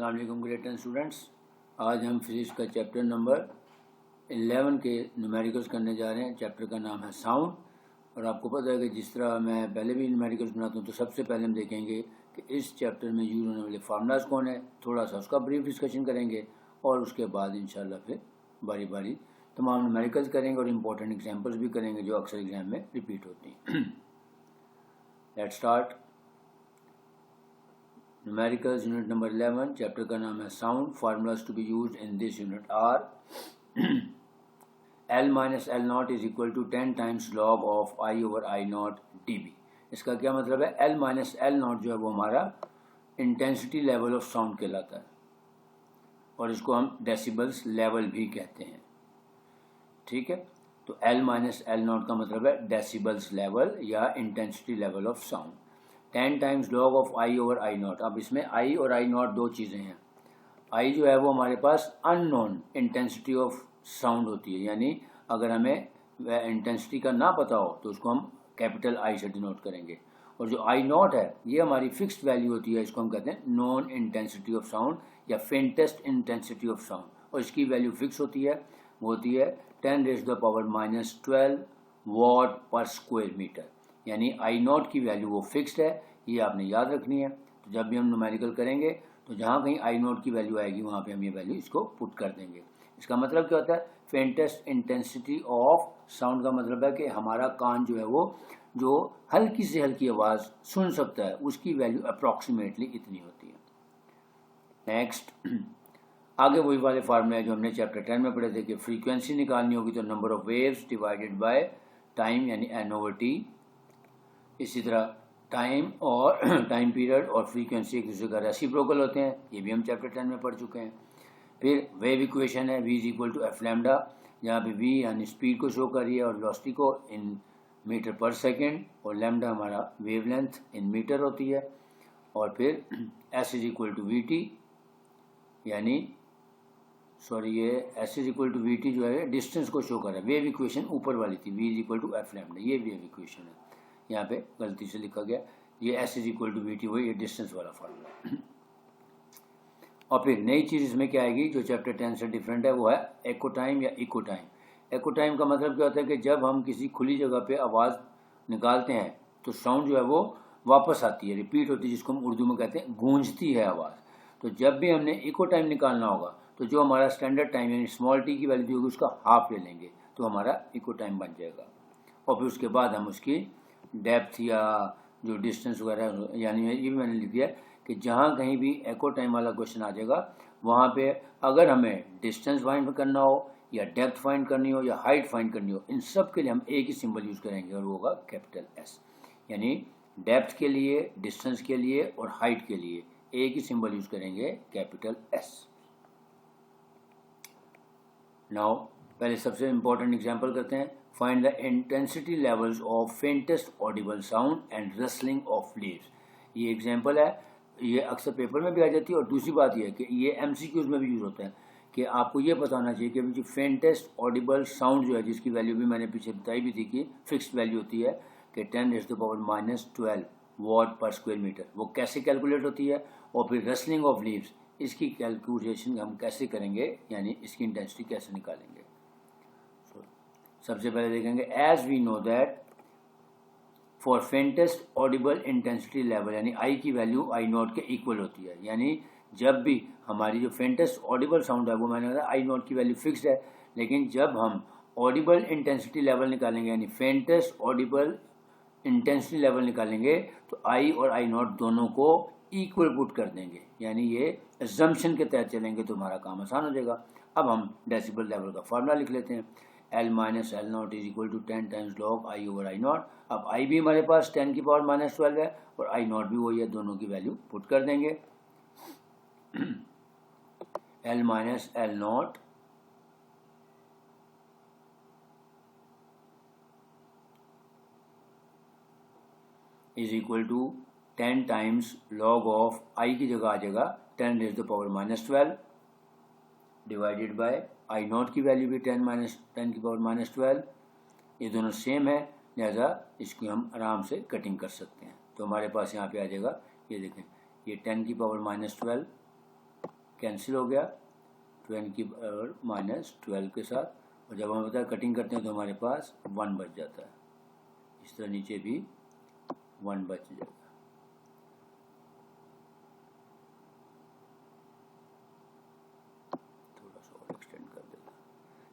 अस्सलाम वालेकुम grade 10 students. आज हम फिजिक्स का चैप्टर नंबर 11 के न्यूमेरिकल्स करने जा रहे हैं। चैप्टर का नाम है साउंड। और आपको पता है कि जिस तरह मैं पहले भी न्यूमेरिकल्स बनाता हूँ, तो सबसे पहले हम देखेंगे कि इस चैप्टर में यूज होने वाले फार्मूलाज कौन है, थोड़ा सा उसका ब्रीफ डिस्कशन करेंगे और उसके बाद इंशाल्लाह फिर बारी बारी तमाम न्यूमेरिकल्स करेंगे और इम्पोर्टेंट एग्जाम्पल्स भी करेंगे जो अक्सर एग्जाम में रिपीट होती हैं। Let's start. Numericals unit number 11, chapter का नाम है sound. Formulas to be used in this unit are L minus L not is equal to 10 times log of I over I not D B. इसका क्या मतलब है? L minus L not जो है वो हमारा इंटेंसिटी लेवल ऑफ साउंड कहलाता है और इसको हम डेसिबल्स लेवल भी कहते हैं। ठीक है, तो L माइनस एल नॉट का मतलब है डेसिबल्स लेवल या intensity level of sound. 10 times log of I over I not. अब इसमें आई और आई नॉट दो चीज़ें हैं। आई जो है वो हमारे पास अननोन इंटेंसिटी ऑफ साउंड होती है, यानी अगर हमें इंटेंसिटी का ना पता हो तो उसको हम कैपिटल आई से डिनोट करेंगे। और जो आई नॉट है ये हमारी फिक्स्ड वैल्यू होती है, इसको हम कहते हैं नॉन इंटेंसिटी ऑफ साउंड या फेंटेस्ट इंटेंसिटी ऑफ साउंड। और इसकी वैल्यू फिक्स होती है, वो होती है 10⁻⁻12 वॉट पर स्क्वायर मीटर। यानी आई नॉट की वैल्यू वो फिक्स्ड है, ये आपने याद रखनी है। तो जब भी हम न्यूमेरिकल करेंगे तो जहाँ कहीं आई नॉट की वैल्यू आएगी वहाँ पे हम ये वैल्यू इसको पुट कर देंगे। इसका मतलब क्या होता है? फेंटेस्ट इंटेंसिटी ऑफ साउंड का मतलब है कि हमारा कान जो है वो जो हल्की से हल्की आवाज़ सुन सकता है उसकी वैल्यू अप्रॉक्सीमेटली इतनी होती है। नेक्स्ट, आगे वही वाले फार्मूले जो हमने चैप्टर 10 में पढ़े थे कि फ्रीक्वेंसी निकालनी होगी तो number of waves divided by time यानी n/t। इसी तरह टाइम और टाइम पीरियड और फ्रीक्वेंसी एक दूसरे का रेसिप्रोकल होते हैं, ये भी हम चैप्टर 10 में पढ़ चुके हैं। फिर वेव इक्वेशन है v is equal to F lambda, जहाँ पे v यानी स्पीड को शो कर रही है और वेलोसिटी को इन मीटर पर सेकेंड, और लैम्डा हमारा वेवलेंथ इन मीटर होती है। और फिर s is equal to we t, यानी ये s is equal to we t जो है डिस्टेंस को शो कर रहा है। वेव इक्वेशन ऊपर वाली थी, v is equal to F lambda, ये वेव इक्वेशन है, यहाँ पे गलती से लिखा गया। ये s is equal to we t वही, ये डिस्टेंस वाला फार्मूला। और फिर नई चीज़ इसमें क्या आएगी जो चैप्टर 10 से डिफरेंट है, वो है एको टाइम या इको टाइम। एको टाइम का मतलब क्या होता है कि जब हम किसी खुली जगह पे आवाज़ निकालते हैं तो साउंड जो है वो वापस आती है, रिपीट होती है, जिसको हम उर्दू में कहते हैं गूंजती है आवाज़। तो जब भी हमने इको टाइम निकालना होगा तो जो हमारा स्टैंडर्ड टाइम यानी स्मॉल टी की वैल्यू होगी उसका हाफ ले लेंगे तो हमारा इको टाइम बन जाएगा। और फिर उसके बाद हम उसकी डेप्थ या जो डिस्टेंस वगैरह, यानी ये भी मैंने लिख दिया कि जहाँ कहीं भी एको टाइम वाला क्वेश्चन आ जाएगा वहाँ पे अगर हमें डिस्टेंस फाइंड करना हो या डेप्थ फाइंड करनी हो या हाइट फाइंड करनी हो, इन सब के लिए हम एक ही सिंबल यूज़ करेंगे और वो होगा कैपिटल एस। यानी डेप्थ के लिए, डिस्टेंस के लिए और हाइट के लिए एक ही सिंबल यूज़ करेंगे, कैपिटल एस। नाउ पहले सबसे इम्पोर्टेंट एग्जाम्पल करते हैं। Find the intensity levels of faintest Audible sound and rustling of leaves. ये एग्जाम्पल है, ये अक्सर पेपर में भी आ जाती है। और दूसरी बात ये है कि ये MCQs में भी यूज़ होता है कि आपको ये पता होना चाहिए कि जो फेंटेस्ट ऑडिबल साउंड जो है, जिसकी वैल्यू भी मैंने पीछे बताई भी थी कि फिक्स्ड वैल्यू होती है कि 10⁻⁻12 वॉट पर स्क्वायर मीटर, वो कैसे कैलकुलेट होती है। और फिर रसलिंग ऑफ लीव्स, इसकी कैलकुलेशन हम कैसे करेंगे, यानी इसकी इंटेंसिटी कैसे निकालेंगे। सबसे पहले देखेंगे as we know that for faintest audible intensity level, यानी आई की वैल्यू आई नॉट के इक्वल होती है। यानी जब भी हमारी जो फेंटेस्ट ऑडिबल साउंड है वो मैंने कहा आई नॉट की वैल्यू फिक्स्ड है, लेकिन जब हम ऑडिबल इंटेंसिटी लेवल निकालेंगे यानी फेंटेस्ट ऑडिबल इंटेंसिटी लेवल निकालेंगे तो आई और आई नॉट दोनों को इक्वल पुट कर देंगे, यानी ये अजम्पशन के तहत चलेंगे तो हमारा काम आसान हो जाएगा। अब हम डेसिबल लेवल का फार्मूला लिख लेते हैं। L minus L not is equal to 10 times log I over I not. अब आई भी हमारे पास 10⁻⁻12 है और आई नॉट भी वही है, दोनों की वैल्यू पुट कर देंगे। L minus L not is equal to 10 times log of I की जगह आ जाएगा 10⁻⁻12 डिवाइडेड बाय आई नॉट की वैल्यू भी 10⁻⁻12। ये दोनों सेम है, लिहाजा इसकी हम आराम से कटिंग कर सकते हैं। तो हमारे पास यहाँ पे आ जाएगा, ये देखें, ये 10⁻12 कैंसिल हो गया 10 की पावर -12 के साथ, और जब हम बताया कटिंग करते हैं तो हमारे पास 1 बच जाता है। इस तरह नीचे भी 1 बच जाएगा। थोड़ा सा और एक्सटेंड कर देता,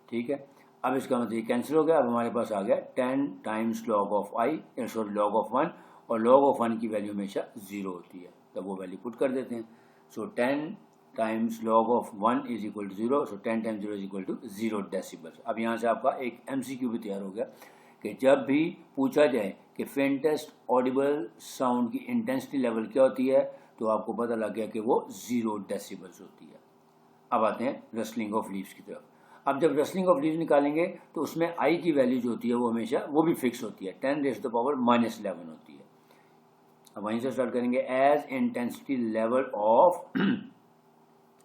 ठीक है। अब इसका मतलब ये कैंसिल हो गया। अब हमारे पास आ गया 10 times log of I, sorry log of 1, और log ऑफ 1 की वैल्यू हमेशा 0 होती है, तब वो वैल्यू पुट कर देते हैं। So 10 times log of 1 is equal to 0, so 10 times 0 is equal to 0 decibels. अब यहाँ से आपका एक MCQ भी तैयार हो गया कि जब भी पूछा जाए कि फेंटेस्ट ऑडिबल साउंड की इंटेंसिटी लेवल क्या होती है, तो आपको पता लग गया कि वो 0 डेसिबल्स होती है। अब आते हैं रसलिंग ऑफ लीव्स की तरफ। अब जब रसलिंग ऑफ लीव्स निकालेंगे तो उसमें आई की वैल्यू जो होती है वो हमेशा वो भी फिक्स होती है, 10 रेज़ टू द पावर -11 होती है। अब वहीं से स्टार्ट करेंगे। As intensity level of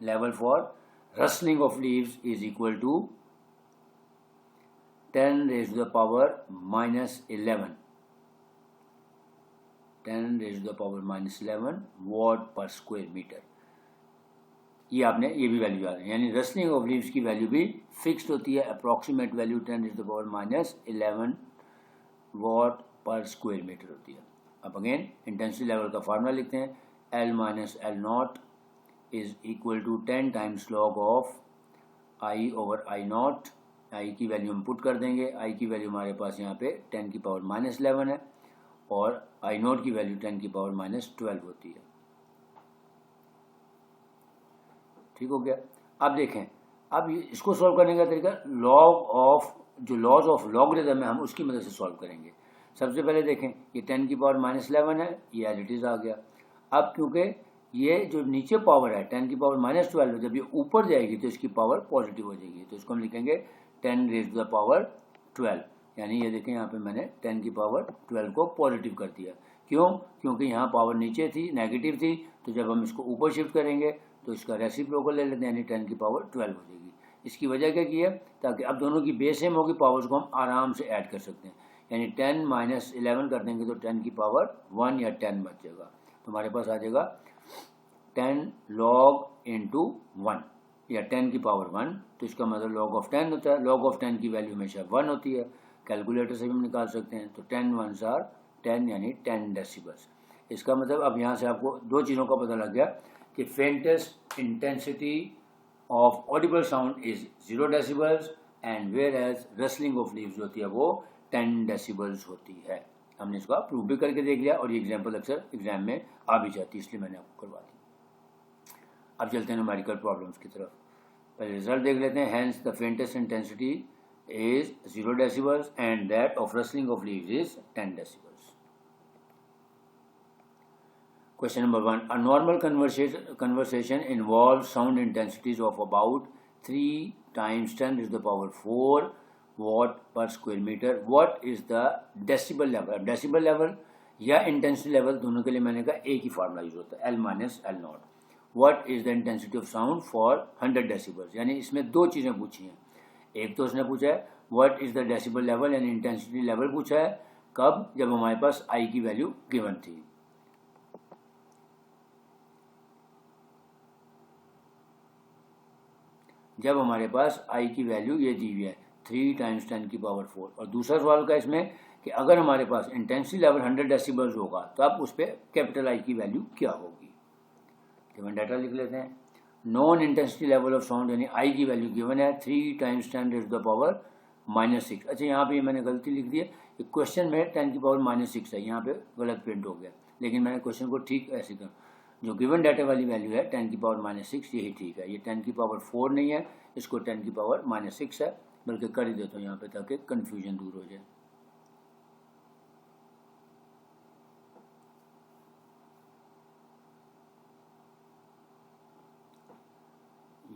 level for rustling of leaves is equal to 10 raise to the power -11, 10 raise to the power -11 watt per square metre. ये आपने ये भी वैल्यू याद है, यानी रसलिंग ऑफ लीव्स की वैल्यू भी फिक्स्ड होती है, approximate value 10 raise to the power -11 watt per square metre होती है। अब अगेन इंटेंसिटी लेवल का फार्मूला लिखते हैं, L - L not is equal to 10 times log of I over I naught. I की वैल्यू हम पुट कर देंगे। आई की वैल्यू हमारे पास यहाँ पे 10 की पावर -11 है, और I नॉट की वैल्यू 10 की पावर -12 होती है। ठीक हो गया। अब देखें, अब इसको सॉल्व करने का तरीका जो लॉज ऑफ लॉगरिथम है हम उसकी मदद से सॉल्व करेंगे। सबसे पहले देखें ये 10 की पावर -11 है, ये एज इट इज आ गया। अब क्योंकि ये जो नीचे पावर है 10 की पावर -12 है, जब ये ऊपर जाएगी तो इसकी पावर पॉजिटिव हो जाएगी, तो इसको हम लिखेंगे 10 रेज़ टू द पावर 12, यानी ये देखें यहाँ पे मैंने 10 की पावर 12 को पॉजिटिव कर दिया। क्यों? क्योंकि यहाँ पावर नीचे थी, नेगेटिव थी, तो जब हम इसको ऊपर शिफ्ट करेंगे तो इसका रेसिप्रोकल ले लेते हैं, यानी 10 की पावर 12 हो जाएगी। इसकी वजह क्या की है, ताकि अब दोनों की बेस सेम होगी, पावर्स को हम आराम से ऐड कर सकते हैं, यानी 10 - 11 कर देंगे तो 10 की पावर 1 या 10 बच जाएगा, तो हमारे पास आ जाएगा 10 log इंटू 1 या 10 की पावर 1, तो इसका मतलब log ऑफ 10 होता है। log ऑफ 10 की वैल्यू हमेशा 1 होती है, कैलकुलेटर से भी हम निकाल सकते हैं, तो 10 1s are 10 यानी 10 डेसिबल्स। इसका मतलब अब यहाँ से आपको दो चीज़ों का पता लग गया कि faintest intensity of audible sound is 0 decibels, and whereas rustling of leaves होती है वो 10 डेसिबल्स होती है। हमने इसका प्रूव भी करके देख लिया, और ये एग्जाम्पल अक्सर एग्जाम में आ भी जाती है, इसलिए मैंने आपको करवा दी। अब चलते हैं न्यूमेरिकल प्रॉब्लम्स की तरफ। पहले रिजल्ट देख लेते हैं। Hence the faintest intensity is 0 decibels and that of rustling of leaves is 10 decibels. Question number 1. A normal conversation involves sound intensities of about 3 times 10 to the power 4 watt per square meter. What is the decibel level? Decibel level या intensity level दोनों के लिए मैंने कहा एक ही formula use होता है, L - L not. What is the intensity of sound for 100 decibels? यानी इसमें दो चीज़ें पूछी हैं। एक तो उसने पूछा है what is the decibel level, यानी intensity level पूछा है, कब? जब हमारे पास I की वैल्यू गिवन थी। जब हमारे पास आई की वैल्यू ये दी हुई है 3 टाइम्स 10 की पावर 4, और दूसरा सवाल का इसमें कि अगर हमारे पास इंटेंसिटी लेवल 100 डेसिबल्स होगा तो अब उस पर कैपिटल आई की वैल्यू क्या होगी। गिवन डाटा लिख लेते हैं। Known intensity level of sound यानी आई की वैल्यू गिवन है 3 times 10 raise to the power -6। अच्छा यहाँ पे मैंने गलती लिख दी है, क्वेश्चन में 10 की पावर -6 है, यहाँ पे गलत प्रिंट हो गया, लेकिन मैंने क्वेश्चन को ठीक ऐसे कर, जो गिवन डाटा वाली वैल्यू है 10 की पावर -6 यही ठीक है। ये 10 की पावर 4 नहीं है, इसको 10 की पावर -6 है, बल्कि कर ही देता हूँ यहाँ पे ताकि कन्फ्यूजन दूर हो जाए।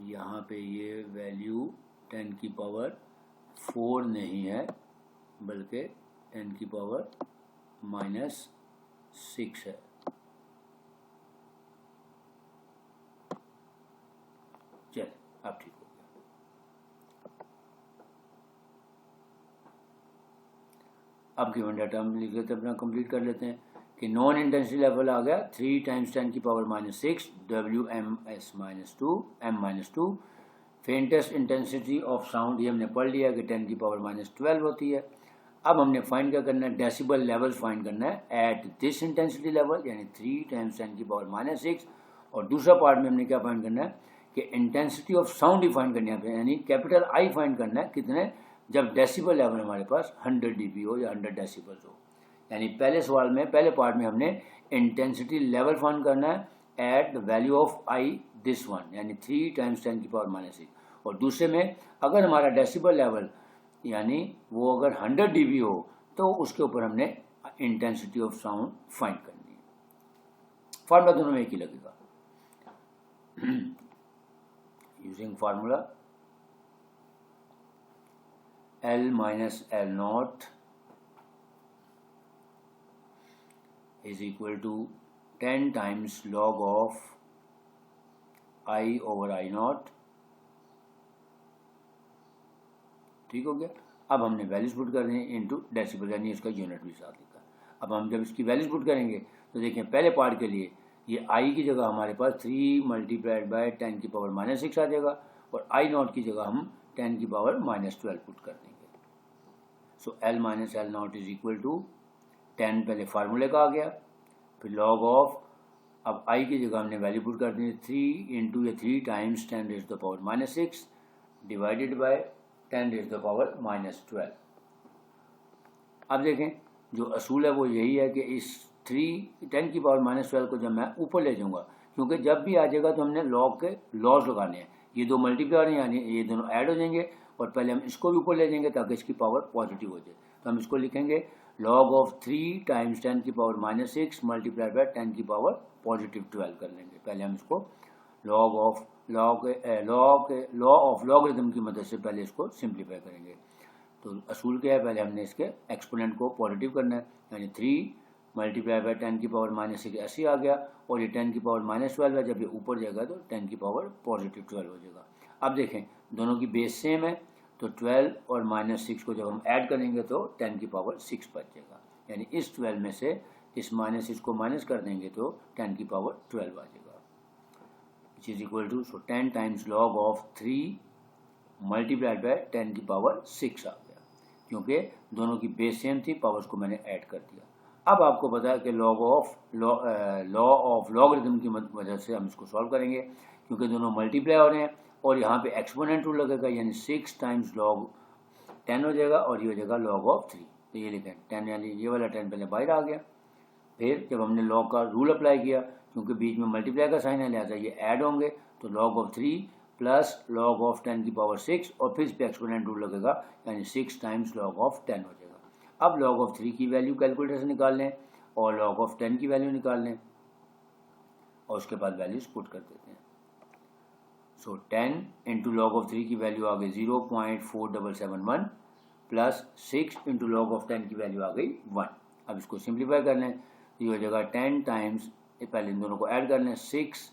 यहाँ पे ये वैल्यू 10 की पावर 4 नहीं है, बल्कि 10 की पावर -6 है। चल अब ठीक हो गया। अब गिवन डाटा हम लिख लेते हैं, अपना कंप्लीट कर लेते हैं कि नॉन इंटेंसिटी लेवल आ गया 3 टाइम्स 10 की power -6 WM-2 faintest intensity of sound ये हमने पढ़ लिया कि 10 की पावर -12 होती है। अब हमने फाइंड क्या करना है, डेसिबल लेवल फाइंड करना है एट दिस इंटेंसिटी लेवल यानी 3 टाइम्स 10 की पावर -6। और दूसरा पार्ट में हमने क्या फाइंड करना है कि intensity of sound he find करनी है, यानी कैपिटल आई फाइंड करना है कितने, जब डेसिबल लेवल हमारे पास 100 dB हो या 100 डेसिबल्स हो। यानी पहले सवाल में पहले पार्ट में हमने इंटेंसिटी लेवल फाइंड करना है at the value of I this one यानी 3 टाइम्स 10 की पावर -6। और दूसरे में अगर हमारा डेसिबल लेवल यानी वो अगर 100 dB हो तो उसके ऊपर हमने इंटेंसिटी ऑफ साउंड फाइंड करनी है। फार्मूला दोनों में एक ही लगेगा। Using formula L minus L naught is equal to 10 times log of I over I naught। ठीक हो गया। अब हमने वैल्यूज पुट करनी है इनटू डेसिबल यानी इसका यूनिट भी साथ लिखा। अब हम जब इसकी वैल्यूज पुट करेंगे तो देखें पहले पार्ट के लिए ये I की जगह हमारे पास 3 मल्टीप्लाइड बाय 10 की पावर -6 आ जाएगा और I नॉट की जगह हम 10 की पावर -12 पुट कर देंगे। So L minus L not is equal to 10 पहले फार्मूले का आ गया, फिर लॉग ऑफ अब I की जगह हमने वैल्यू पुट कर दी 3 इंटू ये 3 times 10 raise to the power -6 divided by 10 raise to the power -12। अब देखें जो असूल है वो यही है कि इस 10 की पावर -12 को जब मैं ऊपर ले जाऊंगा, क्योंकि जब भी आ जाएगा तो हमने लॉग के लॉज लगाने हैं, ये दो मल्टीप्लाई हैं यानी ये दोनों ऐड हो जाएंगे और पहले हम इसको भी ऊपर ले जाएंगे ताकि इसकी पावर पॉजिटिव हो जाए। तो हम इसको लिखेंगे लॉग ऑफ 3 टाइम्स 10 की पावर -6 मल्टीप्लाई बाय 10 की पावर पॉजिटिव 12 कर लेंगे। पहले हम इसको लॉ ऑफ लॉगरिथम की मदद से पहले इसको सिंप्लीफाई करेंगे। तो असूल क्या है, पहले हमने इसके एक्सपोनेंट को पॉजिटिव करना है यानी 3 मल्टीप्लाई बाय 10 की पावर -6 ऐसे आ गया और ये 10 की पावर -12 है, जब ये ऊपर जाएगा तो 10 की पावर पॉजिटिव 12 हो जाएगा। अब देखें दोनों की बेस सेम है तो 12 और -6 को जब हम ऐड करेंगे तो 10 की पावर 6 बच जाएगा, यानी इस 12 में से इस -6 को माइनस कर देंगे तो 10 की पावर 12 आ जाएगा, which is equal to 10 times log of 3 multiplied by 10 की पावर 6 आ गया, क्योंकि दोनों की बेस सेम थी, पावर्स को मैंने ऐड कर दिया। अब आपको पता है कि लॉ ऑफ लॉगरिथम की वजह से हम इसको सॉल्व करेंगे, क्योंकि दोनों मल्टीप्लाई हो रहे हैं और यहाँ पे एक्सपोनेंट रूल लगेगा यानी 6 टाइम्स लॉग 10 हो जाएगा और ये हो जाएगा लॉग ऑफ 3। तो ये लिखें 10 यानी ये वाला 10 पहले बाहर आ गया। फिर जब हमने लॉग का रूल अप्लाई किया, क्योंकि बीच में मल्टीप्लाई का साइन है लिहाजा ये ऐड होंगे, तो log of 3 plus log of 10 की पावर 6 और फिर इस पर एक्सपोनेंट रूल लगेगा यानी 6 टाइम्स लॉग ऑफ 10 हो जाएगा। अब लॉग ऑफ 3 की वैल्यू कैलकुलेटर से निकाल लें और लॉग ऑफ 10 की वैल्यू निकाल लें और उसके बाद वैल्यूज पुट कर देते हैं। सो 10 इंटू लॉग ऑफ 3 की वैल्यू आ गई 0.4771 प्लस 6 इंटू लॉग ऑफ 10 की वैल्यू आ गई 1। अब इसको सिंप्लीफाई कर लें तो ये हो जाएगा 10 टाइम्स, पहले इन दोनों को ऐड कर लें 6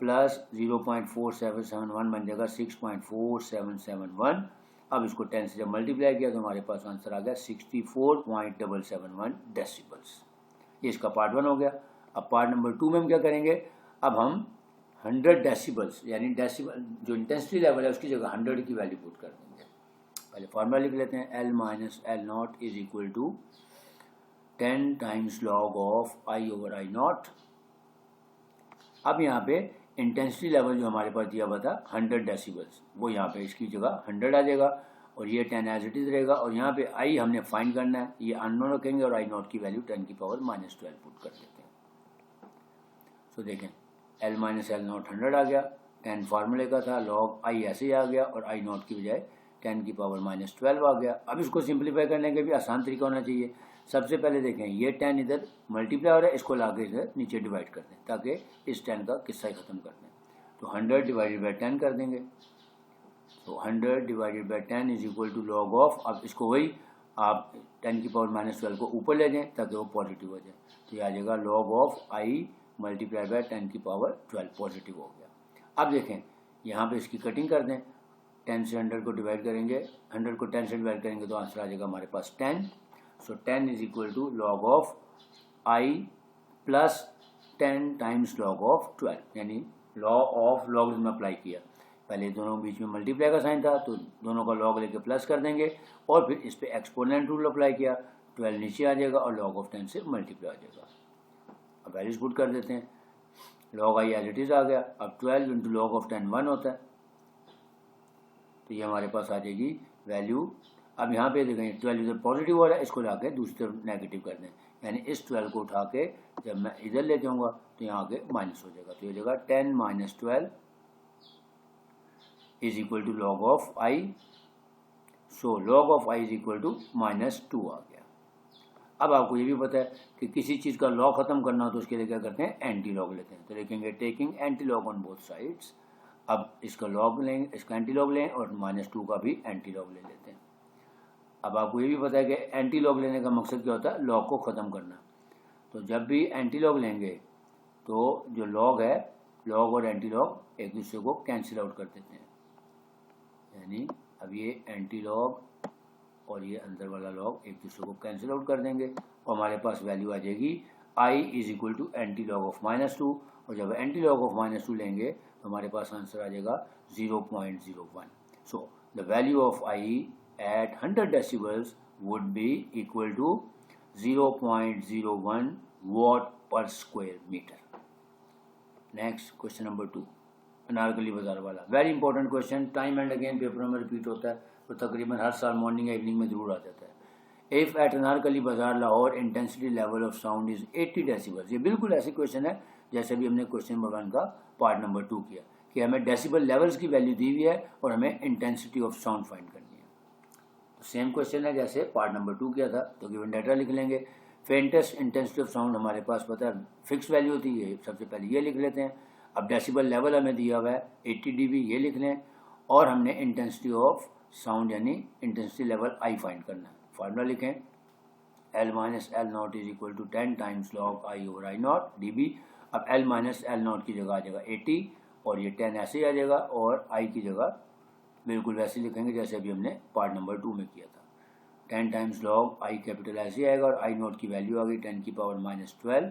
प्लस 0.4771 बन जाएगा 6.4771। अब इसको 10 से जब मल्टीप्लाई किया तो हमारे पास आंसर आ गया 64.771 डेसिबल्स। ये इसका पार्ट 1 हो गया। अब पार्ट नंबर 2 में हम क्या करेंगे, अब हम 100 डेसिबल्स यानी डेसिबल जो इंटेंसिटी लेवल है उसकी जगह 100 की वैल्यू पुट कर देंगे। पहले फॉर्मूला लिख लेते हैं L minus L not is equal to 10 times log of I over I not. अब यहाँ पे इंटेंसिटी लेवल जो हमारे पास दिया हुआ था 100 डेसिबल्स, वो यहाँ पे इसकी जगह 100 आ जाएगा और ये 10 एज इट इज रहेगा और यहाँ पे I हमने फाइंड करना है, ये अननोन रखेंगे और I नॉट की वैल्यू 10 की पावर -12 पुट कर देते हैं। सो देखें L माइनस L नॉट 100 आ गया, 10 फार्मूले का था, लॉग I ऐसे ही आ गया और I नॉट की बजाय 10 की पावर -12 आ गया। अब इसको सिंप्लीफाई करने का भी आसान तरीका होना चाहिए। सबसे पहले देखें ये 10 इधर मल्टीप्लाई हो रहा है, इसको लाके इधर नीचे डिवाइड कर दें ताकि इस 10 का किस्सा ही ख़त्म कर दें। तो 100 डिवाइडेड बाई 10 कर देंगे, तो 100 divided by 10 is equal to log of, अब इसको वही आप 10 की पावर -12 को ऊपर ले जाएं ताकि वो पॉजिटिव हो जाए, तो ये आ जाएगा log of I multiply by 10 की पावर 12 पॉजिटिव हो गया। अब देखें यहाँ पे इसकी कटिंग कर दें, 10 से 100 को डिवाइड करेंगे, 100 को 10 से डिवाइड करेंगे तो आंसर आ जाएगा हमारे पास 10। So 10 is equal to log of I plus 10 times log of 12, यानी लॉ ऑफ लॉगरिथम अप्लाई किया। पहले दोनों बीच में मल्टीप्लाई का साइन था तो दोनों का लॉग लेके प्लस कर देंगे और फिर इस पे एक्सपोनेंट रूल अप्लाई किया, 12 नीचे आ जाएगा और log ऑफ 10 से मल्टीप्लाई आ जाएगा। अब वैल्यूज पुट कर देते हैं, log i as it is आ गया। अब 12 इंटू log ऑफ 10 1 होता है, तो ये हमारे पास आ जाएगी वैल्यू। अब यहाँ पे देखें 12 इधर पॉजिटिव हो रहा है, इसको लाके दूसरी तरफ नेगेटिव कर दें, यानी इस 12 को उठा के जब मैं इधर ले जाऊँगा तो यहाँ आगे माइनस हो जाएगा, तो ये जगह 10 minus 12 is equal to log of i। So log of i is equal to -2 आ गया। अब आपको ये भी पता है कि किसी चीज़ का लॉग ख़त्म करना हो तो उसके लिए क्या करते हैं, एंटी लॉग लेते हैं। तो लिखेंगे taking anti log on both sides. अब इसका लॉग लेंगे, इसका एंटी लॉग लें और -2 का भी एंटी लॉग ले लेते हैं। अब आपको ये भी पता है कि एंटी लॉग लेने का मकसद क्या होता है, लॉग को ख़त्म करना। तो जब भी एंटी लॉग लेंगे तो जो लॉग है, लॉग और एंटी लॉग एक दूसरे को कैंसिल आउट कर देते हैं, यानी अब ये एंटी लॉग और ये अंदर वाला लॉग एक दूसरे को कैंसिल आउट कर देंगे और हमारे पास वैल्यू आ जाएगी i is equal to antilog of -2। और जब एंटी लॉग ऑफ -2 लेंगे तो हमारे पास आंसर आ जाएगा 0.01। So the value of i at 100 decibels would be equal to 0.01 watt per square meter. Next question number 2, Anarkali बाजार वाला very important question, time and again paper में रिपीट होता है, तो तकरीबन हर साल मॉर्निंग या इवनिंग में जरूर आ जाता है। इफ एट अनारकली बाजार Lahore intensity level of sound is 80 decibels, ये बिल्कुल ऐसे क्वेश्चन है जैसे भी हमने क्वेश्चन नंबर 1 का पार्ट नंबर 2 किया कि हमें डेसिबल लेवल्स की वैल्यू दी हुई है और हमें इंटेंसिटी ऑफ साउंड फाइंड करनी है। तो सेम क्वेश्चन है जैसे पार्ट नंबर 2 किया था, तो गिवन डाटा लिख लेंगे। फेंटेस्ट इंटेंसिटी ऑफ साउंड हमारे पास पता है फिक्स वैल्यू होती है, सबसे पहले ये लिख लेते हैं। अब डेसिबल लेवल हमें दिया हुआ है 80 dB, ये लिख लें और हमने इंटेंसिटी ऑफ साउंड यानी इंटेंसिटी लेवल आई फाइंड करना है। फार्मूला लिखें L minus L not is equal to 10 times log i over I not dB। अब L माइनस एल नॉट की जगह आ जाएगा 80 और ये 10 ऐसे ही आ जाएगा और i की जगह बिल्कुल वैसे लिखेंगे जैसे अभी हमने पार्ट नंबर 2 में किया था। 10 टाइम्स log i कैपिटल ऐसे आएगा और i नॉट की वैल्यू आ गई 10 की पावर -12।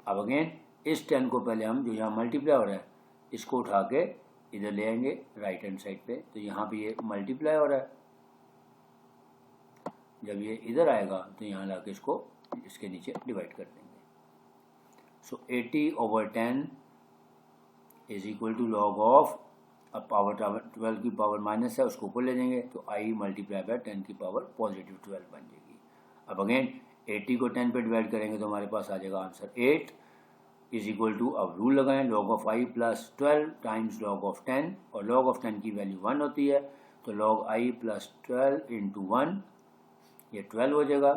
अब अगेन इस 10 को पहले हम जो यहाँ मल्टीप्लाई हो रहा है इसको उठा के इधर ले आएंगे राइट हैंड साइड पे, तो यहाँ पे ये मल्टीप्लाई हो रहा है, जब ये इधर आएगा तो यहाँ लाके इसको इसके नीचे डिवाइड कर देंगे। So 80 over 10 is equal to log of, अब पावर 12 की पावर माइनस है उसको ऊपर ले जाएंगे तो i मल्टीप्लाई बाय 10 की पावर पॉजिटिव 12 बन जाएगी। अब अगेन 80 को 10 पे डिवाइड करेंगे तो हमारे पास आ जाएगा आंसर 8 इज इक्वल टू, अब रूल लगाएं log of i plus 12 times log of 10 और log ऑफ 10 की वैल्यू 1 होती है तो log i प्लस 12 इंटू 1 ये 12 हो जाएगा।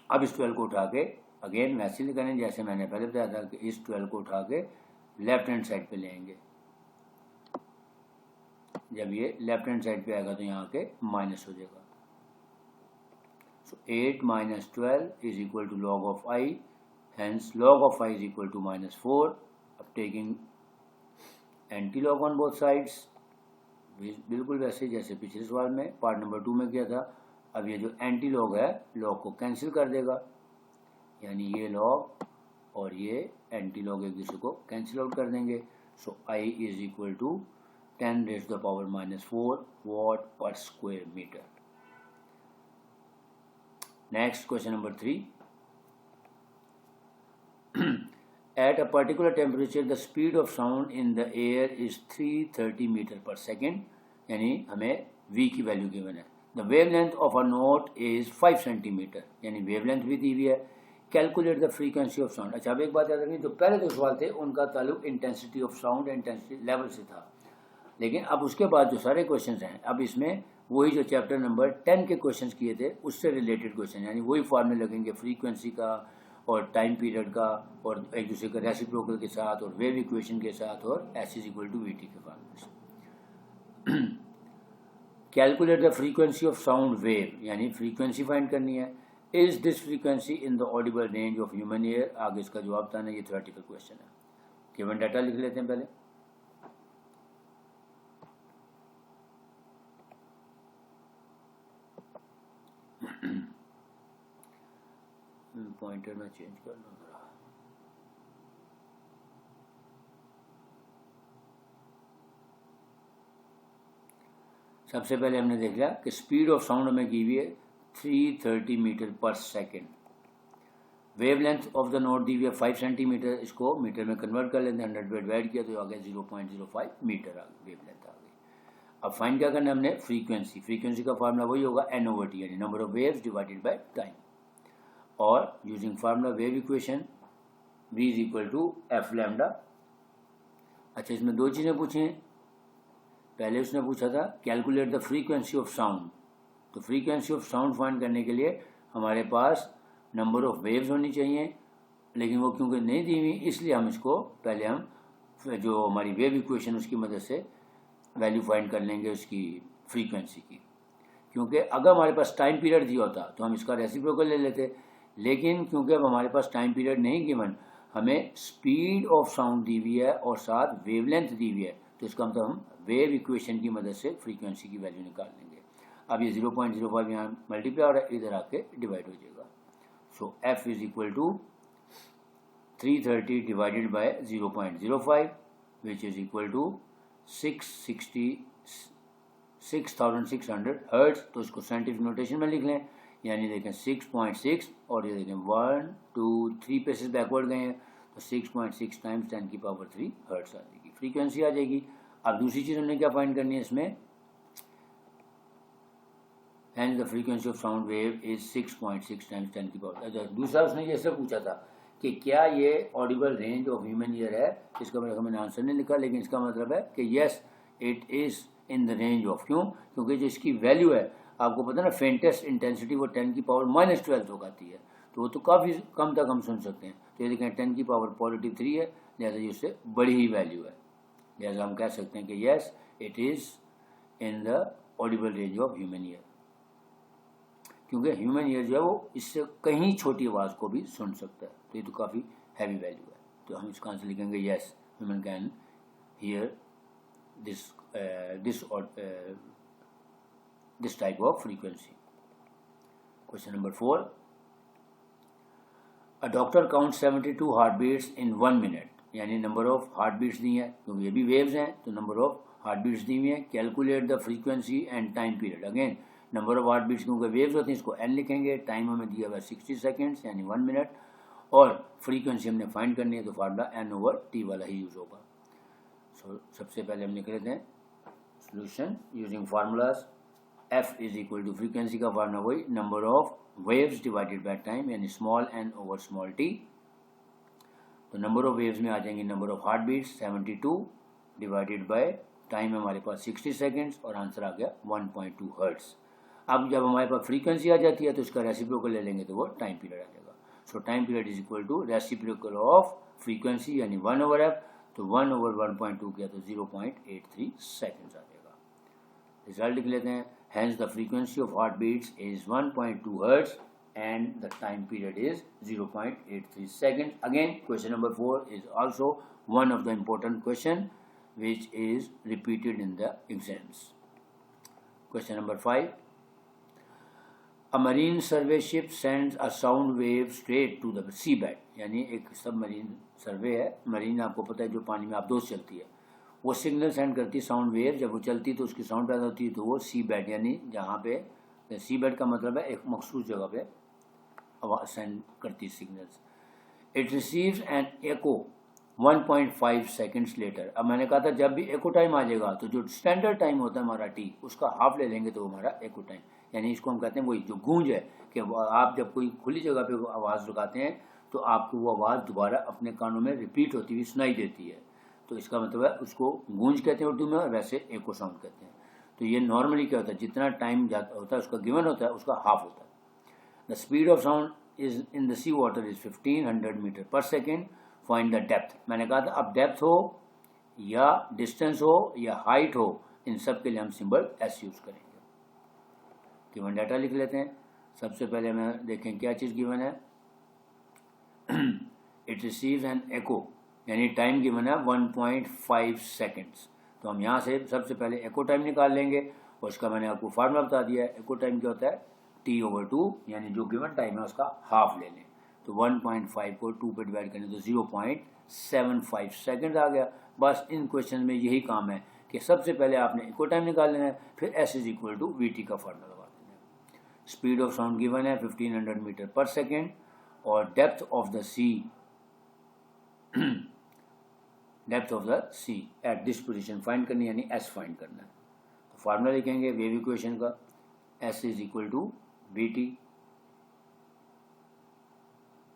अब इस 12 को उठा के अगेन वैसे ही करें जैसे मैंने पहले बताया था कि इस 12 को उठा के लेफ्ट हैंड साइड पे लेंगे, जब ये लेफ्ट हैंड साइड पे आएगा तो यहाँ के माइनस हो जाएगा। So 8 minus 12 is equal to log of i, hence log of i is equal to -4. अब taking anti log on both sides, बिल्कुल वैसे जैसे पिछले सवाल में पार्ट नंबर 2 में किया था। अब ये जो एंटी लॉग है लॉग को कैंसिल कर देगा, यानी ये लॉग और ये एंटी लॉग एक दूसरे को कैंसिल आउट कर देंगे। So i is equal to 10 raised to the power -4 watt per square meter. Next question number 3. At a particular temperature, the speed of sound in the air is 330 meter per second, यानी हमें v की value given है। The wavelength of a note is 5 centimeter, यानी wavelength भी दी हुई है। Calculate the frequency of sound. अच्छा अब एक बात याद रखनी, जो पहले दो सवाल थे उनका ताल्लुक intensity of sound intensity level से था, लेकिन अब उसके बाद जो सारे क्वेश्चंस हैं अब इसमें वही जो चैप्टर नंबर 10 के क्वेश्चंस किए थे उससे रिलेटेड क्वेश्चन, यानी वही फॉर्मूले लगेंगे फ्रीक्वेंसी का और टाइम पीरियड का और एक दूसरे का रेसिप्रोकल के साथ और वेव इक्वेशन के साथ और S is equal to VT के फॉर्मूले से। Calculate the frequency of sound wave, यानी फ्रीक्वेंसी फाइंड करनी है। Is this frequency in the audible range of human ear, आगे इसका जवाब बताना, ये थ्योरेटिकल क्वेश्चन है। गिवन डाटा लिख लेते हैं पहले। पॉइंटर में चेंज कर लूँ जरा। सबसे पहले हमने देख लिया कि स्पीड ऑफ साउंड हमें की हुई है 330 metre per second. Wavelength of the note दी हुई है 5 सेंटीमीटर, इसको मीटर में कन्वर्ट कर लेते हैं, 100 पे डिवाइड किया तो आ गया 0.05 मीटर आ गई, वेवलेंथ आ गई। अब फाइंड क्या करना है हमने, फ्रीक्वेंसी। फ्रीक्वेंसी का फार्मूला वही होगा n/t, यानी number of waves divided by time, और using formula wave equation v is equal to F lambda. अच्छा, इसमें दो चीज़ें पूछी हैं। पहले उसने पूछा था calculate the frequency of sound, तो फ्रीक्वेंसी ऑफ साउंड फाइंड करने के लिए हमारे पास नंबर ऑफ वेव्स होनी चाहिए, लेकिन वो क्योंकि नहीं दी हुई, इसलिए हम इसको पहले हम जो हमारी वेव इक्वेशन उसकी मदद से वैल्यू फाइंड कर लेंगे उसकी फ्रीक्वेंसी की। क्योंकि अगर हमारे पास टाइम पीरियड दिया होता तो हम इसका रेसिप्रोकल ले लेते, लेकिन क्योंकि अब हमारे पास टाइम पीरियड नहीं गिवन, हमें स्पीड ऑफ साउंड दी हुई है और साथ वेवलेंथ दी हुई है, तो इसका मतलब हम वेव इक्वेशन की मदद से फ्रीक्वेंसी की वैल्यू निकाल लेंगे। अब ये 0.05 यहाँ मल्टीप्लाई हो रहा है, इधर आके डिवाइड हो जाएगा। So f is equal to 330 divided by 0.05 which is equal to 6600 hertz. तो इसको साइंटिफिक नोटेशन में लिख लें, यानी देखें 6.6 और ये देखें 1 2 3 पेसेस बैकवर्ड गए हैं, तो 6.6 टाइम्स 10 की पावर 3 हर्ट्ज आ जाएगी, फ्रीक्वेंसी आ जाएगी। अब दूसरी चीज़ हमने क्या फाइंड करनी है इसमें, and the frequency of sound wave is 6.6 times 10 की पावर। अच्छा, दूसरा उसने ये सब पूछा था कि क्या ये Audible range of human year है, इसका मतलब मैंने आंसर नहीं लिखा, लेकिन इसका मतलब है कि yes it is in the range of. क्यों? क्योंकि जो इसकी वैल्यू है, आपको पता है ना, फेंटेस्ट इंटेंसिटी वो 10 की पावर -12 तक आती है, तो वो तो काफ़ी कम तक हम सुन सकते हैं। तो ये देखें 10 की पावर +3 है, लिहाजा ये उससे बड़ी ही वैल्यू है, लिहाजा हम कह सकते हैं कि yes it is in the audible range of human year, क्योंकि ह्यूमन ईयर जो है वो इससे कहीं छोटी आवाज़ को भी सुन सकता है, तो ये तो काफ़ी हैवी वैल्यू है। तो हम इसका आंसर लिखेंगे yes human can hear this type of frequency. Question number 4. A doctor counts 72 heartbeats in 1 minute, यानी नंबर ऑफ हार्टबीट्स दी हैं, क्योंकि ये भी वेव्स हैं तो नंबर ऑफ हार्टबीट्स दी हुई हैं। Calculate the frequency and time period, again number of heartbeats क्योंकि वेव्स होती हैं इसको n लिखेंगे, टाइम हमें दिया हुआ 60 सेकेंड्स यानी 1 मिनट, और फ्रीक्वेंसी हमने फाइंड करनी है तो फार्मूला n/t वाला ही यूज़ होगा। सो सबसे पहले हम लिख लेते हैं solution using formulas. f is equal to frequency का फार्मूला वही number of waves divided by time, यानी small n over small t। तो नंबर ऑफ वेव्स में आ जाएंगे number of heart beats 72 divided by time हमारे पास 60 सेकेंड्स, और आंसर आ गया 1.2 हर्ट्ज। अब जब हमारे पास फ्रीक्वेंसी आ जाती है तो इसका रेसिप्रोकल ले लेंगे तो वो टाइम पीरियड आ जाएगा। So time period is equal to reciprocal of frequency यानी 1/f, तो 1/1.2 किया तो 0.83 सेकेंड्स आ जाएगा। रिजल्ट लिख लेते हैं, hence the frequency of heartbeats is 1.2 hertz and the time period is 0.83 seconds. Again, question number 4 is also one of the important question which is repeated in the exams. Question number 5. A marine survey ship sends a sound wave straight to the seabed, यानी एक submarine सर्वे है, marine आपको पता है जो पानी में आबदोज चलती है, वो सिग्नल सेंड करती है साउंड वेव, जब वो चलती है तो उसकी साउंड पैदा होती है, तो वो सी बेड यानी जहाँ पे सी बेड का मतलब है एक मखसूस जगह पे आवाज़ सेंड करती है signals. It receives an echo 1.5 seconds later. अब मैंने कहा था जब भी एको टाइम आ जाएगा तो जो स्टैंडर्ड टाइम होता है हमारा टी, उसका हाफ ले लेंगे तो हमारा एको टाइम, यानी इसको हम कहते हैं वही जो गूंज है कि आप जब कोई खुली जगह पे आवाज़ लगाते हैं तो आपको वो आवाज़ दोबारा अपने कानों में रिपीट होती हुई सुनाई देती है, तो इसका मतलब है उसको गूंज कहते हैं उर्दू में, और वैसे एको साउंड कहते हैं। तो ये नॉर्मली क्या होता है, जितना टाइम होता है उसका गिवन होता है उसका हाफ होता है। The speed of sound is in the sea water is 1500 metre per second. Find the depth, मैंने कहा था अब डेप्थ हो या डिस्टेंस हो या हाइट हो, इन सब के लिए हम सिंबल एस यूज़ करेंगे। गिवन डाटा लिख लेते हैं। सबसे पहले हमें देखें क्या चीज़ गिवन है, इट रिसीव्स एन एको, यानी टाइम गिवन है 1.5 सेकेंड्स, तो हम यहाँ से सबसे पहले एको टाइम निकाल लेंगे, और उसका मैंने आपको फार्मूला बता दिया है। एको टाइम क्या होता है T/2, यानी जो गिवन टाइम है उसका हाफ ले लें, तो 1.5 को 2 पे डिवाइड करें तो 0.75 सेकंड आ गया। बस इन क्वेश्चन में यही काम है कि सबसे पहले आपने इक्वल टाइम निकाल लेना है, फिर S is equal to VT का फार्मूला लगा देना है। स्पीड ऑफ साउंड गिवन है 1500 मीटर पर सेकेंड और depth of the sea at this position find करनी, यानी S फाइंड करना है। तो फार्मूला लिखेंगे वेव इक्वेशन का, S is equal to VT,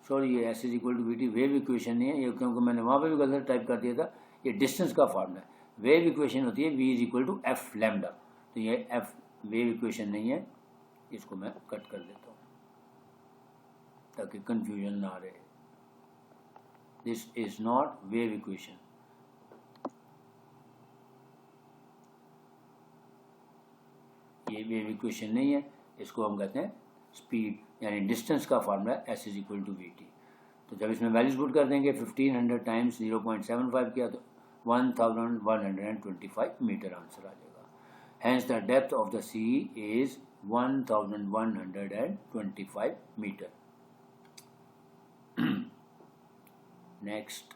sorry ये S is equal to VT wave equation नहीं है ये, क्योंकि मैंने वहाँ पे भी गलत टाइप कर दिया था, ये डिस्टेंस का फार्मूला है। वेव इक्वेशन होती है V is equal to F lambda, तो ये F वेव इक्वेशन नहीं है, इसको मैं कट कर देता हूँ ताकि कंफ्यूजन ना रहे। This is not wave equation, ये वेव इक्वेशन नहीं है, इसको हम कहते हैं स्पीड यानी डिस्टेंस का formula S is equal to VT। तो जब इसमें वैल्यूज पुट कर देंगे 1500 टाइम्स 0.75 किया तो 1125 मीटर आंसर आ जाएगा। Hence the depth of the sea is 1125 metre. Next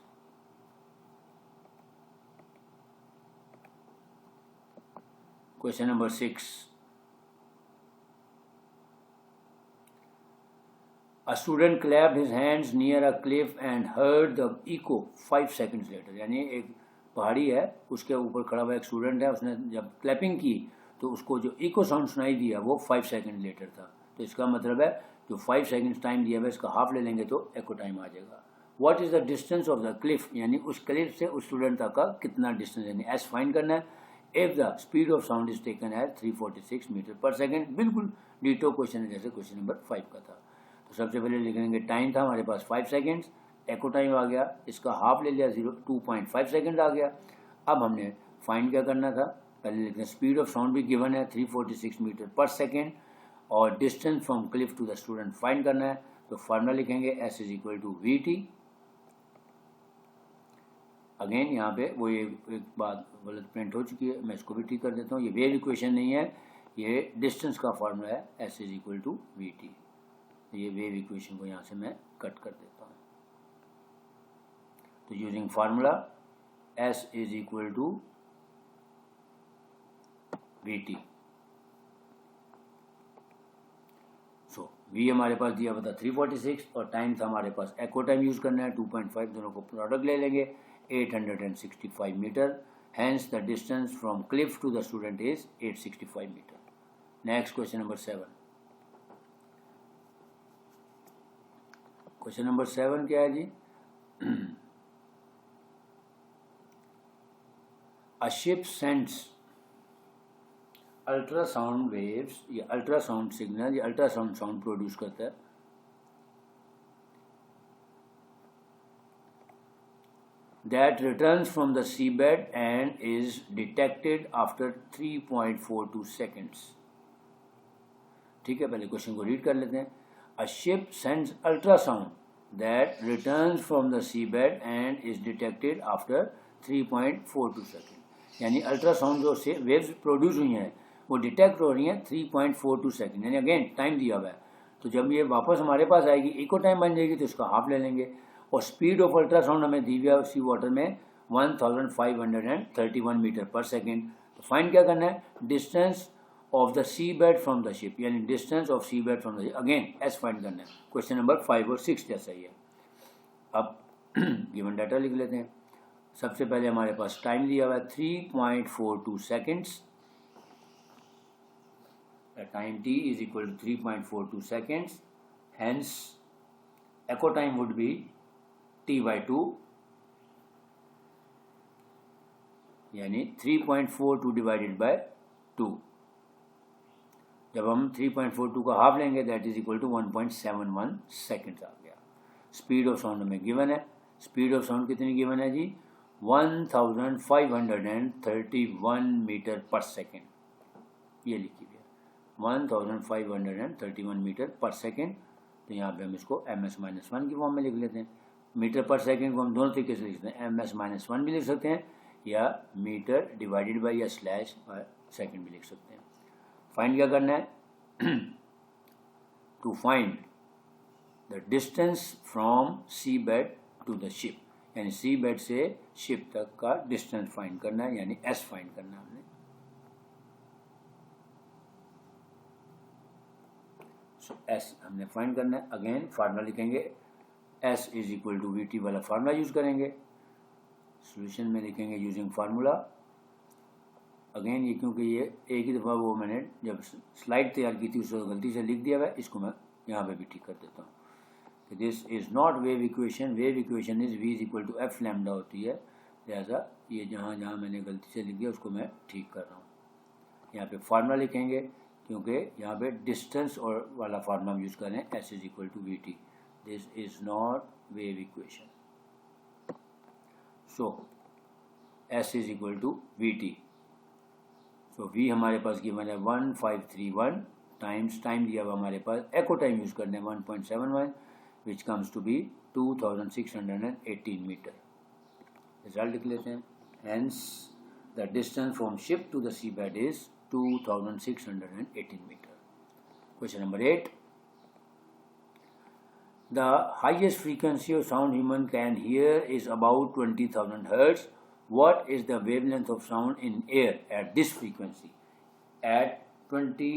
question number 6। A student clapped his hands near a cliff and heard the echo 5 seconds later। यानी एक पहाड़ी है, उसके ऊपर खड़ा हुआ एक स्टूडेंट है, उसने जब क्लैपिंग की तो उसको जो इको साउंड सुनाई दिया वो 5 सेकंड लेटर था। तो इसका मतलब है जो 5 सेकंड्स टाइम दिया हुआ इसका हाफ ले लेंगे तो एको टाइम आ जाएगा। What is the distance of the Cliff, यानी उस क्लिफ से उस स्टूडेंट तक का कितना डिस्टेंस, यानी एस फाइंड करना है। If the speed of sound is taken at 346 metre per second, बिल्कुल डिटो क्वेश्चन है जैसे क्वेश्चन नंबर 5 का था। तो सबसे पहले लिखेंगे टाइम था हमारे पास 5 सेकेंड्स, एको टाइम आ गया, इसका हाफ ले लिया 2.5 सेकेंड आ गया। अब हमने फाइंड क्या करना था, पहले लिखते हैं स्पीड ऑफ साउंड भी गिवन है 346 मीटर पर सेकेंड और distance from cliff to the student find करना है। तो फार्मूला लिखेंगे S is equal to VT। Again यहाँ पे वो ये एक बात गलत प्रिंट हो चुकी है, मैं इसको भी ठीक कर देता हूँ, ये वेव इक्वेशन नहीं है, ये डिस्टेंस का फार्मूला है S is equal to VT। ये वेव इक्वेशन को यहाँ से मैं कट कर देता हूँ। तो using formula S is equal to VT। So V हमारे पास दिया हुआ था 346 और टाइम था हमारे पास, एको टाइम यूज करना है 2.5, दोनों को प्रोडक्ट ले लेंगे 865 metre. Hence the distance from cliff to the student is 865 metre. Next question number 7। Question number 7 क्या है जी? A ship sends ultrasound waves, ये अल्ट्रासाउंड सिग्नल, ये अल्ट्रासाउंड साउंड प्रोड्यूस करता है। That returns from the seabed and is detected after 3.42 seconds। ठीक है, पहले क्वेश्चन को रीड कर लेते हैं। A ship sends ultrasound that returns from the seabed and is detected after 3.42 seconds। यानी अल्ट्रासाउंड जो से वेव्स प्रोड्यूस हुई हैं वो डिटेक्ट हो रही हैं 3.42 सेकेंड, यानी अगेन टाइम दिया हुआ है। तो जब ये वापस हमारे पास आएगी इको टाइम बन जाएगी तो इसका हाफ ले लेंगे। और स्पीड ऑफ अल्ट्रासाउंड हमें दी हुई है सी वाटर में 1531 मीटर पर सेकेंड। तो फाइंड क्या करना है, distance of the sea bed from the ship, यानी distance of sea bed from the ship, again S find करना है। क्वेश्चन नंबर 5 और 6 जैसा ही है। अब गिवन डाटा लिख लेते हैं। सबसे पहले हमारे पास टाइम दिया हुआ है 3.42 seconds. Time t is equal to 3.42 seconds. Hence, echo time would be t by 2, यानी 3.42 डिवाइडेड बाय 2। जब हम 3.42 का हाफ लेंगे that is equal to 1.71 seconds आ गया। स्पीड ऑफ साउंड हमें गिवन है, स्पीड ऑफ साउंड कितनी गिवन है जी? 1531 मीटर पर सेकेंड, ये लिखी हुई है 1531 मीटर पर सेकेंड। तो यहाँ पे हम इसको ms-1 की फॉर्म में लिख लेते हैं। मीटर पर सेकेंड को हम दोनों तरीके से लिख सकते हैं, ms-1 भी लिख सकते हैं या मीटर डिवाइडेड बाय या स्लैश सेकेंड भी लिख सकते हैं। फाइंड क्या करना है? To find the distance from sea bed to the ship, यानी सी बेड से शिप तक का डिस्टेंस फाइंड करना है, यानी एस फाइंड करना है हमने। सो एस हमने फाइंड करना है। अगेन फार्मूला लिखेंगे, S is equal to we T वाला फार्मूला यूज करेंगे। सॉल्यूशन में लिखेंगे यूजिंग फार्मूला। अगेन ये क्योंकि ये एक ही दफ़ा वो मैंने जब स्लाइड तैयार की थी उसको गलती से लिख दिया हुआ है, इसको मैं यहाँ पे भी ठीक कर देता हूँ कि this is not wave equation, wave equation is V is equal to F lambda होती है, लिहाजा ये जहाँ जहाँ मैंने गलती से लिख दिया उसको मैं ठीक कर रहा हूँ। यहाँ पे फार्मूला लिखेंगे क्योंकि यहाँ पे डिस्टेंस और वाला फार्मूला हम यूज़ करें, S is equal to we T, this is not wave equation. So S is equal to we T. So V हमारे पास गिवन है 1531 टाइम्स, टाइम दिया हुआ हमारे पास, एको टाइम यूज़ करने 1.71 which comes to be 2618 metre. Result लिख लेते हैं, hence the distance from ship to the sea bed is 2618 metre. Question number 8, the highest frequency of sound human can hear is about 20,000 hertz. What is the wavelength of sound in air at this frequency at 20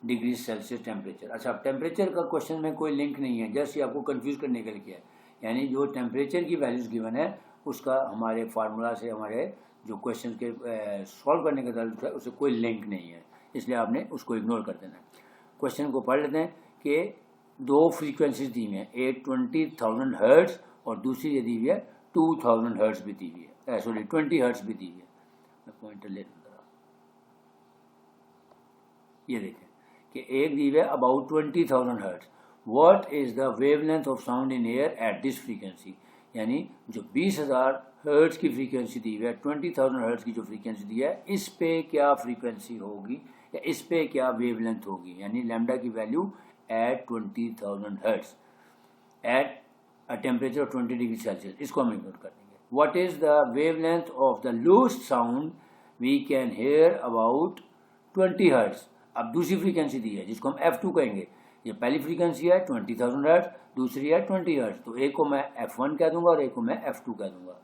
degree Celsius temperature. अच्छा, temperature का question में कोई link नहीं है, just ये आपको confuse करने के लिए किया है, यानी जो टेम्परेचर की वैल्यूज गिवन है उसका हमारे फार्मूला से, हमारे जो क्वेश्चन के सॉल्व करने का रिजल्ट है उससे कोई लिंक नहीं है, इसलिए आपने उसको इग्नोर कर देना है। क्वेश्चन को पढ़ लेते हैं कि दो फ्रीक्वेंसीज दी हुई हैं, एक 20,000 हर्ट्ज और दूसरी ये दी हुई है 2000 हर्ट्ज भी दी हुई है, सॉरी 20 हर्ट्ज भी दी हुई है। मैं पॉइंटर ले लूँगा, ये देखें कि एक दी हुई है about 20,000 hertz. What is the wavelength of sound in air at this frequency, यानी जो 20,000 हर्ट्ज की फ्रीक्वेंसी दी हुई है, 20,000 हर्ट्ज की जो फ्रीक्वेंसी दी है, इस पे क्या फ्रीक्वेंसी होगी या इस पे क्या वेवलेंथ होगी, यानी लैम्डा की value at 20,000 hertz at a temperature of 20 degree Celsius, इसको हम इग्नोर कर देंगे। What is the wavelength of the lowest sound we can hear about 20 hertz? अब दूसरी फ्रीक्वेंसी दी है जिसको हम F2 कहेंगे, ये पहली फ्रीक्वेंसी है 20,000 हर्ट्ज, दूसरी है 20 हर्ट्ज, तो एक को मैं F1 कह दूंगा और एक को मैं F2 कह दूंगा।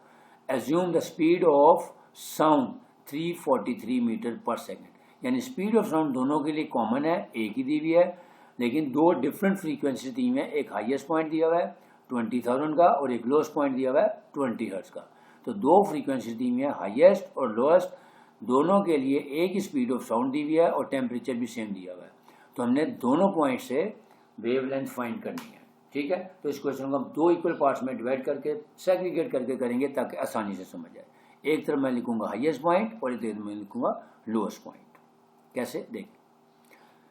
Assume the speed of sound 343 metre per second, यानी स्पीड ऑफ साउंड दोनों के लिए कॉमन है, एक ही दी हुई है, लेकिन दो डिफरेंट फ्रीक्वेंसी दी हुई है, एक हाईएस्ट पॉइंट दिया हुआ है 20,000 का और एक लोएस्ट पॉइंट दिया हुआ है 20 हर्ट्ज का। तो दो फ्रीक्वेंसी दी हुई है, हाईएस्ट और लोएस्ट, दोनों के लिए एक ही स्पीड ऑफ साउंड दी हुई है और टेम्परेचर भी सेम दिया हुआ है। तो हमने दोनों पॉइंट से वेवलेंथ फाइंड करनी है, ठीक है। तो इस क्वेश्चन को हम दो इक्वल पार्ट्स में डिवाइड करके सेग्रीगेट करके करेंगे ताकि आसानी से समझ आए। एक तरफ मैं लिखूंगा हाईएस्ट पॉइंट और एक तरफ मैं लिखूंगा लोएस्ट पॉइंट। कैसे, देख,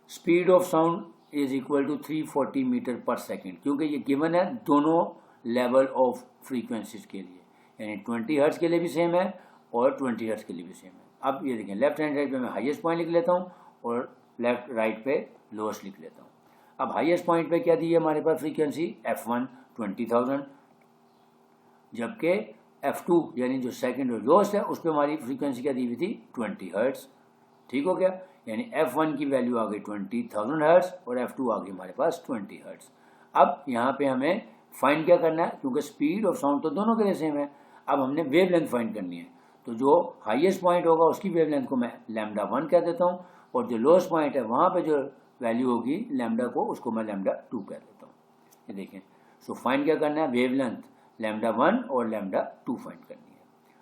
speed of sound is equal to 340 metre per second, क्योंकि ये गिवन है दोनों लेवल ऑफ फ्रीक्वेंसीज के लिए, यानी 20 हर्ट्ज के लिए भी सेम है और 20 हर्ट्ज के लिए भी सेम है। अब ये देखें, लेफ्ट हैंड साइड पे मैं हाईएस्ट पॉइंट लिख लेता हूँ और लेफ्ट राइट पे लोएस्ट लिख लेता हूँ। अब हाईएस्ट पॉइंट पे क्या दी है हमारे पास फ्रीक्वेंसी F1 20,000, जबकि F2 यानी जो सेकेंड और लोएस्ट है उस पर हमारी फ्रीक्वेंसी क्या दी हुई थी 20 हर्ट्ज। ठीक हो गया, यानी F1 की वैल्यू आ गई 20,000 हर्ट्ज और F2 आ गई हमारे पास 20 हर्ट्ज। अब यहाँ पे हमें फाइंड क्या करना है, क्योंकि स्पीड ऑफ साउंड तो दोनों के लिए सेम है, अब हमने वेवलेंथ फाइंड करनी है। तो जो हाईएस्ट पॉइंट होगा उसकी वेवलेंथ को मैं λ1 कह देता हूँ और जो लोएस्ट पॉइंट है वहाँ पे जो वैल्यू होगी लैम्डा को, उसको मैं λ2 कह देता हूँ। ये देखें, सो फाइंड क्या करना है, वेवलेंथ λ1 और λ2 फाइंड करनी है।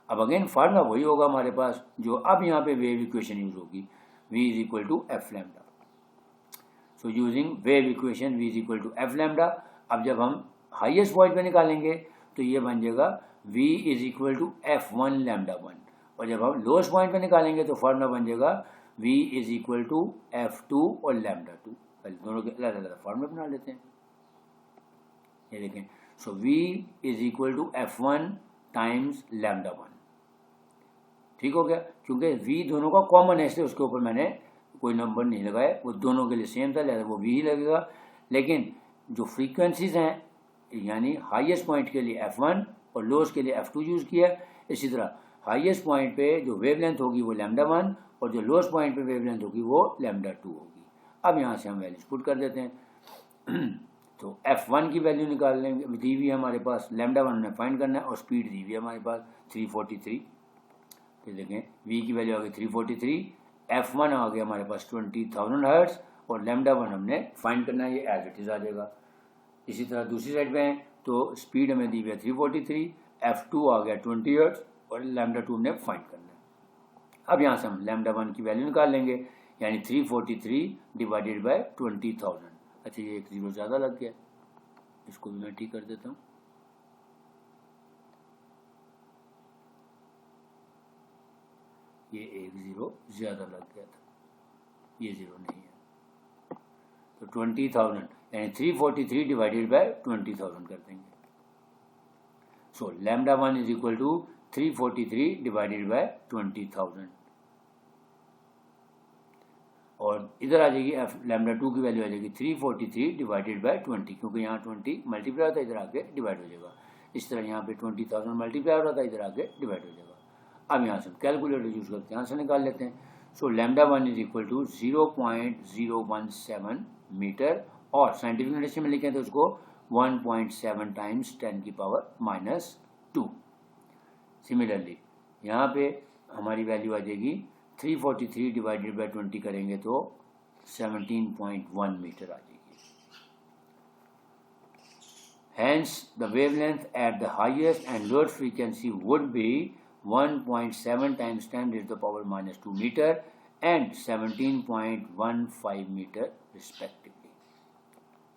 अब अगेन फार्मूला वही होगा हमारे पास जो अब यहाँ पे वेव इक्वेशन यूज होगी, v is equal to f lambda. So using wave equation v is equal to f lambda. अब जब हम हाईएस्ट पॉइंट पे निकालेंगे तो ये बन जाएगा v is equal to f1 lambda 1 और जब हम लोएस्ट पॉइंट पे निकालेंगे तो फार्मूला बन जाएगा v is equal to f2 और lambda 2। पहले दोनों के अलग अलग फार्मूला बना लेते हैं। ये देखें, सो v is equal to f1 times lambda 1। ठीक हो गया, क्योंकि v दोनों का कॉमन है इसलिए उसके ऊपर मैंने कोई नंबर नहीं लगाया, वो दोनों के लिए सेम था, लिहाजा वो v ही लगेगा। लेकिन जो फ्रीक्वेंसीज हैं, यानी हाईएस्ट पॉइंट के लिए F1 और लोएस्ट के लिए F2 यूज़ किया, इसी तरह हाईएस्ट पॉइंट पे जो वेवलेंथ होगी वो λ1 और जो लोएस्ट पॉइंट पे वेवलेंथ होगी वो λ2 होगी। अब यहाँ से हम वैल्यूज पुट कर देते हैं। तो F1 की वैल्यू निकाल लेंगे, दी हुई है हमारे पास, लैम्डा 1 हमने फाइंड करना है और स्पीड दी हुई है हमारे पास 343। तो देखें V की वैल्यू आ गई 343, F1 आ गया हमारे पास 20,000 हर्ट्ज और लैम्डा 1 हमने फाइंड करना है, ये एज इट इज़ आ जाएगा। इसी तरह दूसरी साइड पे हैं तो स्पीड हमें दी हुई है 343, F2 आ गया 20 हर्ट्ज और लैम्डा 2 हमने फाइंड करना है। अब यहाँ से हम लैम्डा 1 की वैल्यू निकाल लेंगे, यानी 343 डिवाइडेड बाय 20,000। अच्छा ये एक जीरो ज़्यादा लग गया, इसको भी मैं ठीक कर देता हूँ। ये एक ज़ीरो ज़्यादा लग गया था, ये ज़ीरो नहीं है। तो 20,000 यानी 343 डिवाइडेड बाय 20,000 कर देंगे। So lambda 1 is equal to 343 divided by 20,000 और इधर आ जाएगी लैम्डा 2 की वैल्यू आ जाएगी 343 डिवाइडेड बाय 20, क्योंकि यहाँ 20 मल्टीप्लाई होता है, इधर आके डिवाइड हो जाएगा। इस तरह यहाँ पे 20,000 मल्टीप्लाई हो रहा था, इधर आके डिवाइड हो जाएगा। अब यहाँ से हम कैलकुलेटर यूज करके यहाँ से निकाल लेते हैं। So lambda 1 is equal to 0.017 metre और साइंटिफिक नोटेशन में लिखें तो उसको 1.7 टाइम्स 10 की पावर माइनस 2। सिमिलरली यहाँ पे हमारी वैल्यू आ जाएगी 343 डिवाइडेड बाय 20 करेंगे तो 17.1 मीटर आ जाएगी। Hence the wavelength at the highest and lowest frequency would be 1.7 times 10 raised to the power minus 2 meter and 17.15 meter respectively.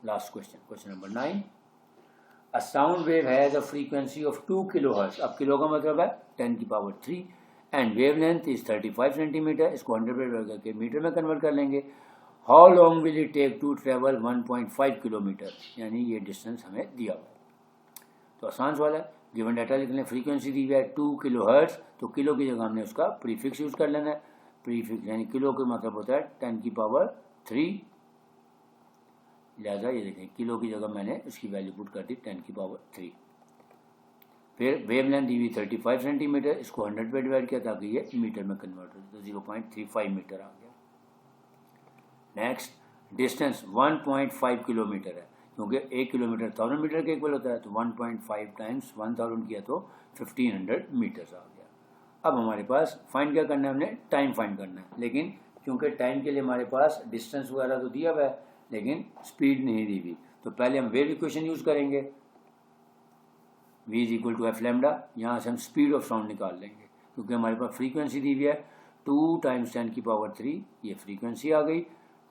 Last question, question number 9. A sound wave has a frequency of 2 kilohertz. अब kilo का मतलब है 10 की power 3 and wavelength is 35 centimeter. इसको 100 करके metre में convert कर लेंगे। How long will it take to travel 1.5 kilometre, यानी ये डिस्टेंस हमें दिया हुआ है। तो आसान सवाल है, गिवन डाटा लिख लें, फ्रीक्वेंसी दी हुई है 2 किलो हर्ट्ज, तो किलो की जगह हमने उसका प्रीफिक्स यूज कर लेना है। प्रीफिक्स यानी किलो का मतलब होता है 10 की पावर 3, लिहाजा ये देखें किलो की जगह मैंने उसकी वैल्यू पुट कर दी 10 की पावर 3। फिर वेवलेंथ दी हुई 35 सेंटीमीटर, इसको 100 पे डिवाइड किया ताकि ये मीटर में कन्वर्ट हो, तो 0.35 मीटर आ गया। नेक्स्ट डिस्टेंस 1.5 किलोमीटर है, क्योंकि 1 किलोमीटर 1000 मीटर के इक्वल होता है, तो 1.5 टाइम्स 1000 किया तो 1500 मीटर्स आ गया। अब हमारे पास फाइंड क्या करना है, हमने टाइम फाइंड करना है, लेकिन क्योंकि टाइम के लिए हमारे पास डिस्टेंस वगैरह तो दिया हुआ है लेकिन स्पीड नहीं दी हुई, तो पहले हम वेव इक्वेशन यूज करेंगे, v is equal to F lambda. यहाँ से हम स्पीड ऑफ साउंड निकाल लेंगे, क्योंकि हमारे पास फ्रीक्वेंसी दी हुई है 2 टाइम्स 10 की पावर 3, ये फ्रीक्वेंसी आ गई,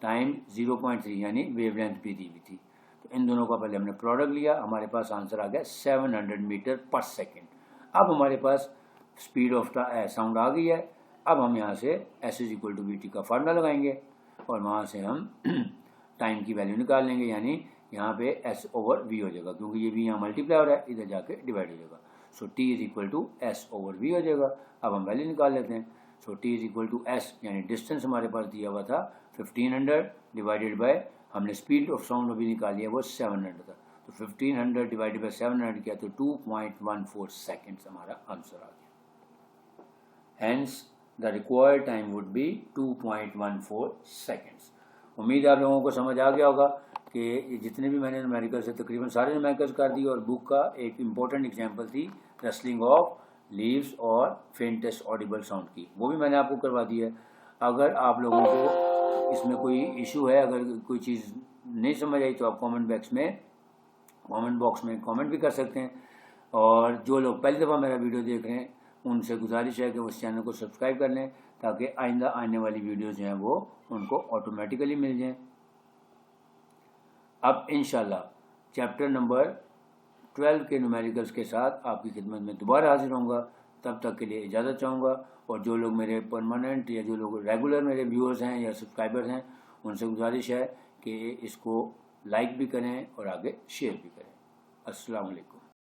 टाइम 0.3 यानी वेवलेंथ भी दी हुई थी। तो इन दोनों का पहले हमने प्रोडक्ट लिया, हमारे पास आंसर आ गया 700 मीटर पर सेकेंड। अब हमारे पास स्पीड ऑफ साउंड आ गई है। अब हम यहाँ से S is equal to we T का फार्मूला लगाएंगे और वहाँ से हम टाइम की वैल्यू निकाल लेंगे, यानी यहाँ पे एस ओवर वी हो जाएगा, क्योंकि ये भी यहाँ मल्टीप्लाई हो रहा है, इधर जाके डिवाइड हो जाएगा। So T is equal to S over V हो जाएगा। अब हम वैल्यू निकाल लेते हैं। So T is equal to S, यानी डिस्टेंस हमारे पास दिया हुआ था 1500 डिवाइडेड बाय, हमने स्पीड ऑफ साउंड अभी निकाली है वो 700 था, तो 1500 डिवाइडेड बाय 700 किया तो 2.14 सेकेंड्स हमारा आंसर आ गया। Hence the required time would be 2.14 seconds. उम्मीद है आप लोगों को समझ आ गया होगा कि जितने भी मैंने न्यूमेरिकल से तकरीबन सारे न्यूमेरिकल्स कर दिए, और बुक का एक इम्पोर्टेंट एग्जाम्पल थी रसलिंग ऑफ लीव्स और फेंटेस्ट ऑडिबल साउंड की, वो भी मैंने आपको करवा दी है। अगर आप लोगों को इसमें कोई इशू है, अगर कोई चीज़ नहीं समझ आई तो आप कमेंट बॉक्स में कमेंट भी कर सकते हैं। और जो लोग पहली दफ़ा मेरा वीडियो देख रहे हैं उनसे गुजारिश है कि उस चैनल को सब्सक्राइब कर लें, ताकि आइंदा आने वाली वीडियोज़ जो हैं वो उनको ऑटोमेटिकली मिल जाएं। अब इंशाल्लाह चैप्टर नंबर 12 के न्यूमेरिकल्स के साथ आपकी खिदमत में दोबारा हाजिर होऊंगा। तब तक के लिए इजाज़त चाहूँगा, और जो लोग मेरे परमानेंट या जो लोग रेगुलर मेरे व्यूअर्स हैं या सब्सक्राइबर्स हैं उनसे गुजारिश है कि इसको लाइक भी करें और आगे शेयर भी करें। अस्सलाम वालेकुम।